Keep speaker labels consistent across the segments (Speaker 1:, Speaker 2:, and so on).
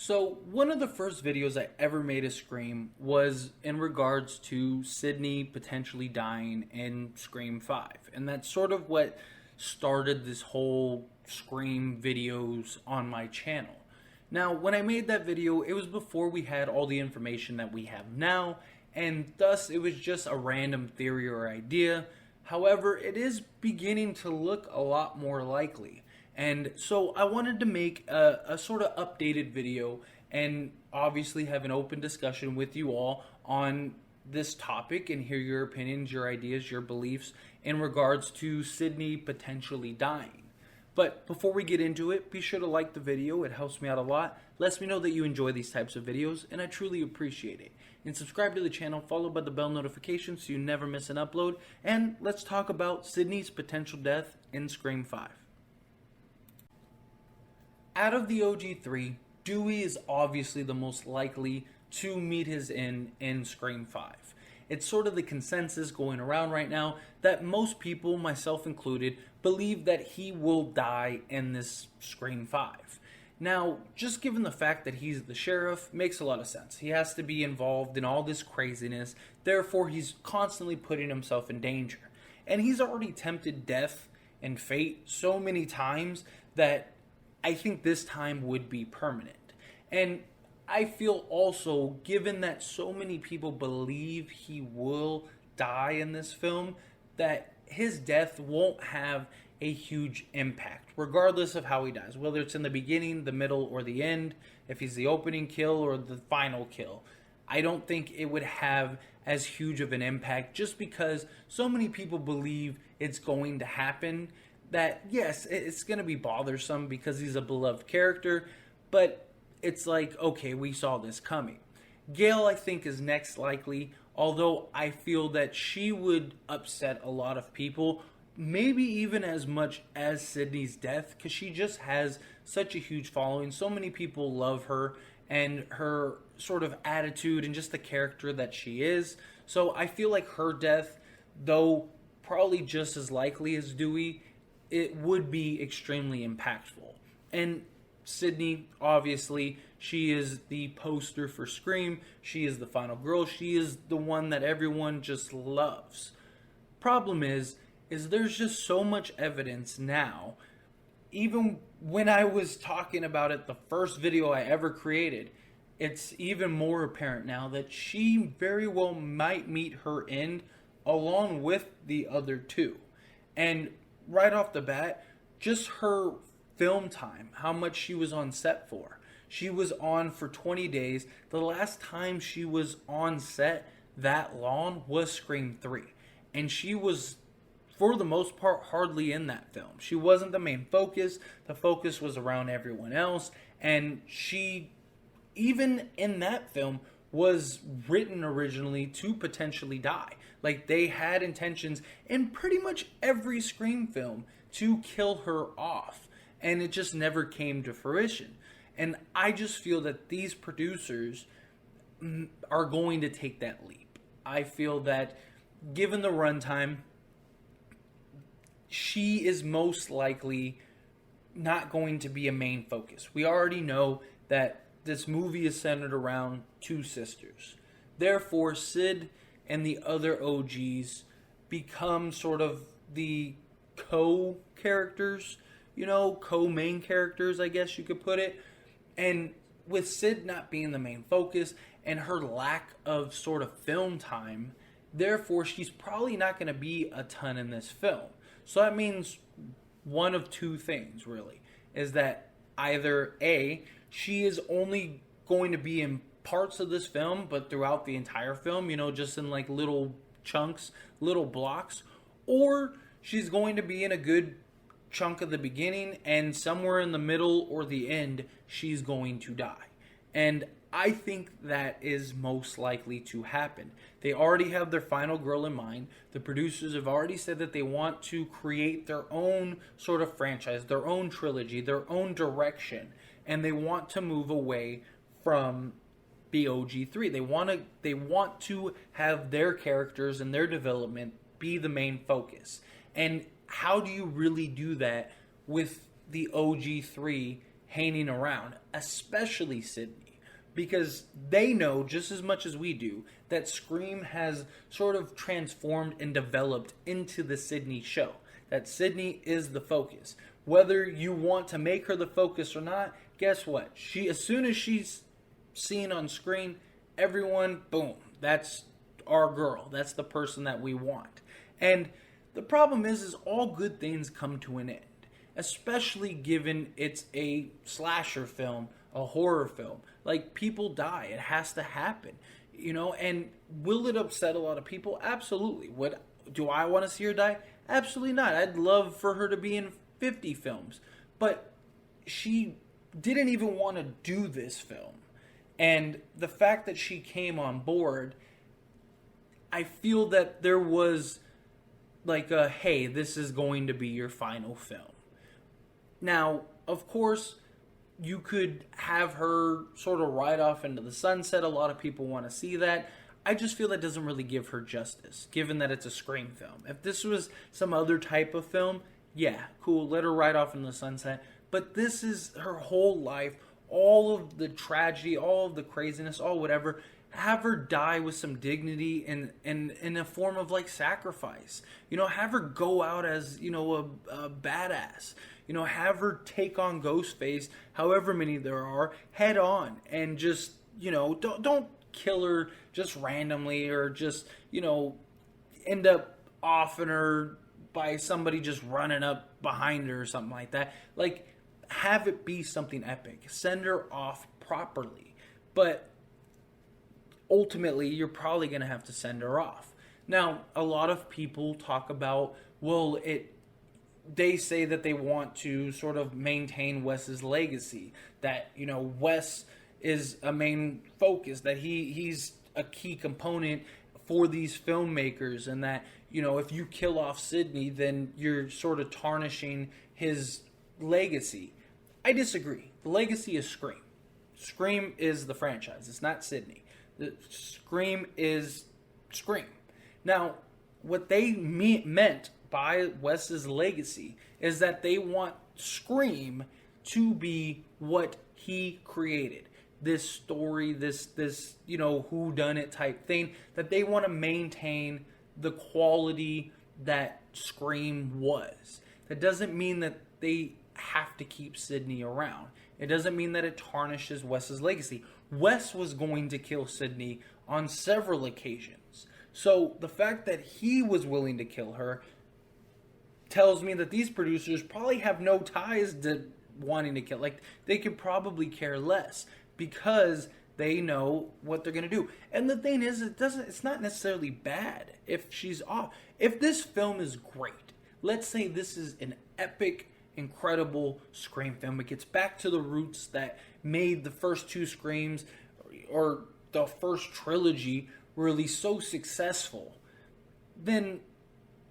Speaker 1: So, one of the first videos I ever made a Scream was in regards to Sidney potentially dying in Scream 5. And that's sort of what started this whole Scream videos on my channel. Now, when I made that video, it was before we had all the information that we have now, and thus it was just a random theory or idea. However, it is beginning to look a lot more likely. And so I wanted to make a sort of updated video and obviously have an open discussion with you all on this topic and hear your opinions, your ideas, your beliefs in regards to Sidney potentially dying. But before we get into it, be sure to like the video. It helps me out a lot. Lets me know that you enjoy these types of videos, and I truly appreciate it. And subscribe to the channel, followed by the bell notification so you never miss an upload. And let's talk about Sidney's potential death in Scream 5. Out of the OG3, Dewey is obviously the most likely to meet his end in Scream 5. It's sort of the consensus going around right now that most people, myself included, believe that he will die in this Scream 5. Now, just given the fact that he's the sheriff, makes a lot of sense. He has to be involved in all this craziness, therefore he's constantly putting himself in danger. And he's already tempted death and fate so many times that I think this time would be permanent. And I feel also, given that so many people believe he will die in this film, that his death won't have a huge impact, regardless of how he dies. Whether it's in the beginning, the middle, or the end, if he's the opening kill or the final kill. I don't think it would have as huge of an impact just because so many people believe it's going to happen that, yes, it's going to be bothersome because he's a beloved character, but it's like, okay, we saw this coming. Gail, I think, is next likely, although I feel that she would upset a lot of people, maybe even as much as Sidney's Death, because she just has such a huge following. So many people love her and her sort of attitude and just the character that she is. So I feel like her death, though probably just as likely as Dewey, it would be extremely impactful. And Sidney, obviously, she is the poster for Scream. She is the final girl. She is the one that everyone just loves. Problem is there's just so much evidence now. Even when I was talking about it, the first video I ever created, it's even more apparent now that she very well might meet her end along with the other two. And right off the bat, just her film time, how much she was on set for. She was on for 20 days. The last time she was on set that long was Scream 3. And she was, for the most part, hardly in that film. She wasn't the main focus. The focus was around everyone else. And she, even in that film, was written originally to potentially die. Like, they had intentions in pretty much every Scream film to kill her off, and it just never came to fruition. And I just feel that these producers are going to take that leap. I feel that given the runtime, she is most likely not going to be a main focus. We already know that this movie is centered around two sisters. Therefore, Sid and the other OGs become sort of the co-characters, co-main characters, I guess you could put it. And with Sid not being the main focus and her lack of sort of film time, therefore she's probably not going to be a ton in this film. So that means one of two things, really, is that either A, she is only going to be in parts of this film, but throughout the entire film, just in like little chunks, little blocks, or she's going to be in a good chunk of the beginning, and somewhere in the middle or the end, she's going to die. And I think that is most likely to happen. They already have their final girl in mind. The producers have already said that they want to create their own sort of franchise, their own trilogy, their own direction, and they want to move away from the OG3. They want to have their characters and their development be the main focus. And how do you really do that with the OG3 hanging around, especially Sidney, because they know just as much as we do that Scream has sort of transformed and developed into the Sidney show. That Sidney is the focus. Whether you want to make her the focus or not, guess what? As soon as she's seen on screen, everyone, boom, that's our girl. That's the person that we want. And the problem is all good things come to an end, especially given it's a slasher film, a horror film. Like, people die. It has to happen. And will it upset a lot of people? Absolutely. Do I want to see her die? Absolutely not. I'd love for her to be in 50 films. But she didn't even want to do this film. And the fact that she came on board, I feel that there was like hey, this is going to be your final film. Now, of course, you could have her sort of ride off into the sunset. A lot of people want to see that. I just feel that doesn't really give her justice, given that it's a Scream film. If this was some other type of film, yeah, cool, let her ride off into the sunset. But this is her whole life, all of the tragedy, all of the craziness, all whatever. Have her die with some dignity and in a form of like sacrifice. Have her go out as, a badass. Have her take on Ghostface, however many there are, head on, and just, don't kill her just randomly, or just, end up offing her by somebody just running up behind her or something like that. Like, have it be something epic. Send her off properly. But ultimately, you're probably going to have to send her off. Now, a lot of people talk about, they say that they want to sort of maintain Wes's legacy. That, Wes is a main focus, that he's a key component for these filmmakers, and that, if you kill off Sidney, then you're sort of tarnishing his legacy. I disagree. The legacy is Scream. Scream is the franchise. It's not Sidney. The Scream is Scream. Now, what they meant by Wes's legacy is that they want Scream to be what he created. This story, this whodunit type thing, that they want to maintain the quality that Scream was. That doesn't mean that they have to keep Sidney around. It doesn't mean that it tarnishes Wes's legacy. Wes was going to kill Sidney on several occasions. So the fact that he was willing to kill her tells me that these producers probably have no ties to wanting to kill. Like, they could probably care less because they know what they're going to do. And the thing is, it's not necessarily bad if she's off. If this film is great, let's say this is an epic, incredible Scream film. It gets back to the roots that made the first two Screams, or the first trilogy, really so successful. Then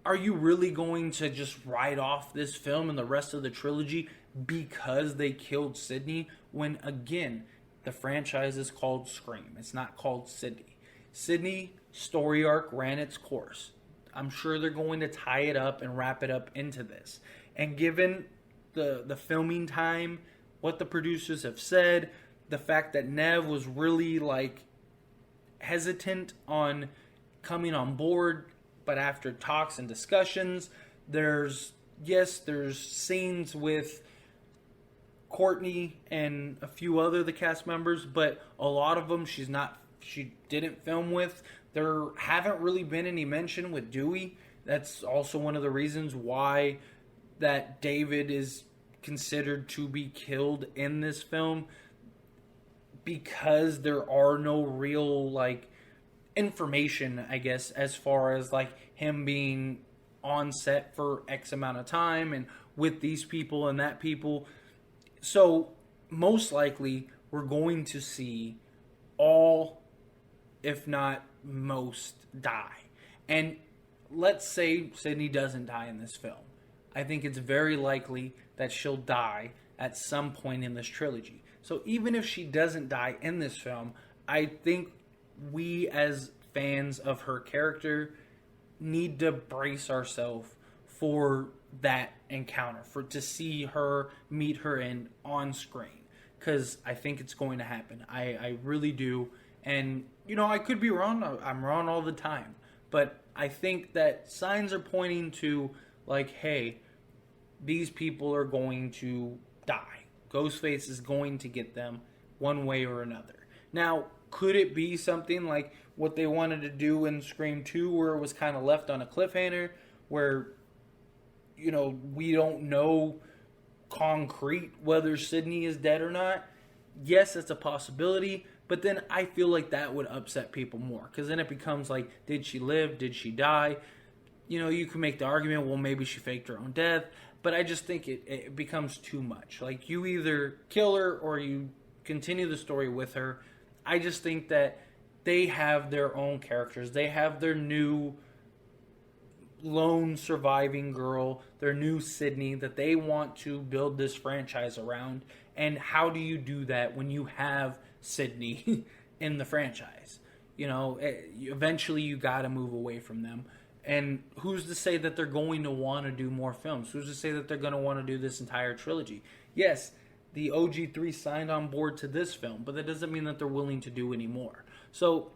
Speaker 1: are you really going to just write off this film and the rest of the trilogy because they killed Sidney? When, again, the franchise is called Scream. It's not called Sidney. Sidney story arc ran its course. I'm sure they're going to tie it up and wrap it up into this. And given the filming time, what the producers have said, the fact that Nev was really hesitant on coming on board, but after talks and discussions, there's scenes with Courtney and a few other the cast members, but a lot of them she didn't film with. There haven't really been any mention with Dewey. That's also one of the reasons why that David is considered to be killed in this film, because there are no real information, I guess, as far as him being on set for X amount of time and with these people and that people. So most likely we're going to see all, if not most, die. And let's say Sidney doesn't die in this film. I think it's very likely that she'll die at some point in this trilogy. So even if she doesn't die in this film, I think we as fans of her character need to brace ourselves for that encounter, to see her meet her end on screen, because I think it's going to happen. I really do. And, I could be wrong. I'm wrong all the time. But I think that signs are pointing to, like, hey, these people are going to die. Ghostface is going to get them one way or another. Now, could it be something like what they wanted to do in Scream 2, where it was kind of left on a cliffhanger, where, we don't know concrete whether Sidney is dead or not? Yes, it's a possibility, but then I feel like that would upset people more, because then it becomes like, did she live? Did she die? You can make the argument, well, maybe she faked her own death, but I just think it becomes too much. Like, you either kill her or you continue the story with her. I just think that they have their own characters. They have their new lone surviving girl, their new Sidney that they want to build this franchise around. And how do you do that when you have Sidney in the franchise? Eventually you got to move away from them. And who's to say that they're going to want to do more films? Who's to say that they're going to want to do this entire trilogy? Yes, the OG3 signed on board to this film, but that doesn't mean that they're willing to do any more. So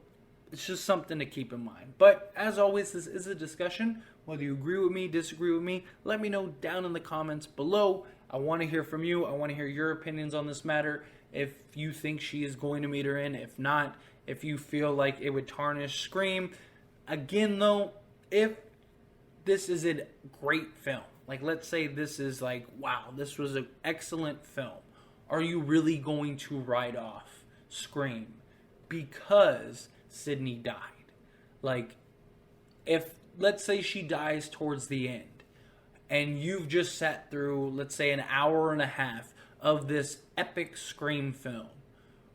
Speaker 1: it's just something to keep in mind. But as always, this is a discussion. Whether you agree with me, disagree with me, let me know down in the comments below. I want to hear from you. I want to hear your opinions on this matter. If you think she is going to meet her end, if not, if you feel like it would tarnish Scream. Again, though, if this is a great film, like let's say this is like, wow, this was an excellent film, are you really going to write off Scream because Sidney died? Like, if, let's say she dies towards the end, and you've just sat through, let's say, an hour and a half of this epic Scream film,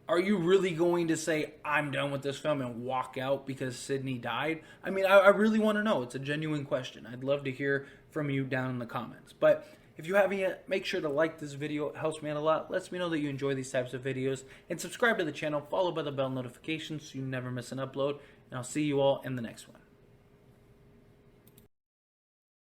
Speaker 1: are you really going to say, I'm done with this film, and walk out because Sidney died? I mean, I really want to know. It's a genuine question. I'd love to hear from you down in the comments. But if you haven't yet, make sure to like this video. It helps me out a lot. Lets me know that you enjoy these types of videos. And subscribe to the channel, followed by the bell notifications so you never miss an upload. And I'll see you all in the next one.